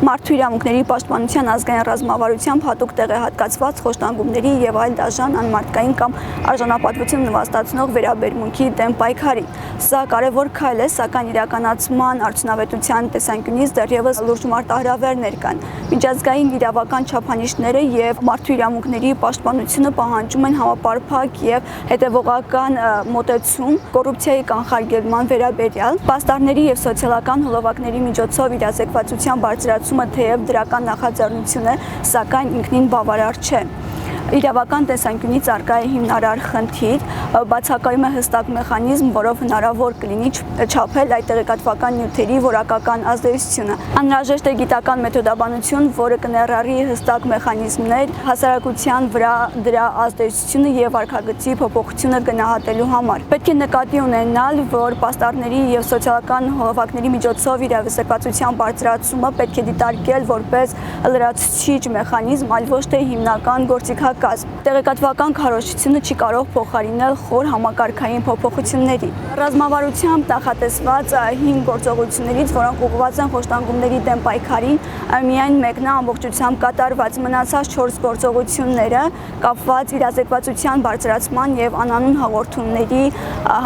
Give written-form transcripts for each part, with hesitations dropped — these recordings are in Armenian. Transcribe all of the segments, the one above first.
Մարդու իրավունքների պաշտպանության ազգային ռազմավարությամբ հատուկ տեղ է հատկացված խոշտանգումների եւ այլ դաժան անմարդկային կամ արժանապատվություն նվաստացնող վերաբերմունքի դեմ պայքարին։ Սա կարևոր քայլ է, սակայն իրականացման արդյունավետության տեսանկյունից դեռևս լուրջ մարտահրավերներ կան։ Միջազգային իրավական չափանիշները եւ մարդու իրավունքների պաշտպանությունը պահանջում են համապարփակ եւ հետեւողական մոտեցում կոռուպցիայի կանխարգելման վերաբերյալ, պաստառների եւ սոցիալական հոլովակների միջոցով իրազեկվածության բարձրացումը թեև դրական նախաձեռնություն է, սակայն ինքնին բավարար չէ։ Իրավական տեսանկյունից առկա է հիմնարար խնդիր, բացակայում է հստակ մեխանիզմ, որով հնարավոր կլինի չափել այդ տեղեկատվական նյութերի որակական ազդեցությունը։ Անհրաժեշտ է գիտական մեթոդաբանություն, որը կներառի հստակ մեխանիզմներ հասարակության վրա դրա ազդեցությունը եւ վարքագծի փոփոխությունը գնահատելու համար։ Պետք է նկատի ունենալ, որ պաստառների եւ սոցիալական հոլովակների միջոցով իրազեկվածության բարձրացումը պետք է դիտարկել որպես լրացուցիչ մեխանիզմ, այլ ոչ թե հիմնական գործիքակազմ։ Տեղեկատվական քարոզչությունը չի կարող փոխարինել խոր համակարգային փոփոխությունների։ Ռազմավարությամբ նախատեսված 5 գործողություններից, որոնք ուղղված են խոշտանգումների դեմ պայքարին, միայն մեկն է ամբողջությամբ կատարված։ Մնացած 4 գործողությունները կապված իրազեկվածության բարձրացման եւ անանուն հաղորդումների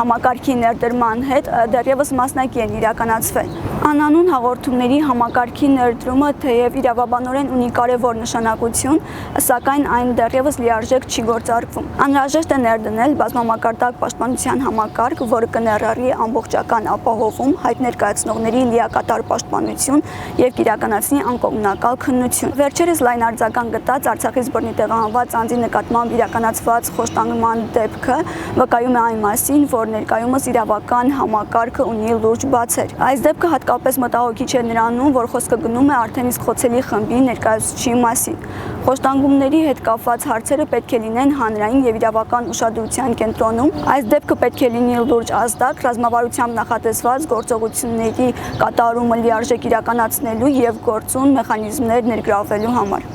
համակարգի ներդրման հետ դեռևս մասնակի են իրականացվել։ Անանուն հաղորդումների համակարգի ներդրումը թեև իրավաբանորեն ունի կարևոր նշանակություն, սակայն այն դեռևս լիարժեք չի գործարկվում։ Անհրաժեշտ է ներդնել բազմամակարդակ պաշտպանության համակարգ, որը կներառի ամբողջական ապահովում, հայտ ներկայացնողների լիակատար պաշտպանություն եւ իրականացնի անկողմնակալ քննություն։ Վերջերս լայն արձագանք գտած Արցախից բռնի տեղահանված անձի նկատմամբ իրականացված խոշտանգման դեպքը վկայում է այն մասին, որ ներկայումս իրավական համակարգը ունի լուրջ բացեր։ Այս դեպքը հատկապես մտահոգիչ է նրանում, որ խոսքը գնում է արդեն իսկ խոցելի խմբի ներկայացուցիչի մասին։ Խոշտանգումների հետ կապված հարցերը պետք է լինեն հանրային եւ իրավական ուշադրության կենտրոնում։ Այս դեպքը պետք է լինի լուրջ ազդակ ռազմավարությամբ նախատեսված գործողությունների կատարումը լիարժեք իրականացնելու եւ գործուն մեխանիզմներ ներգրավելու համար։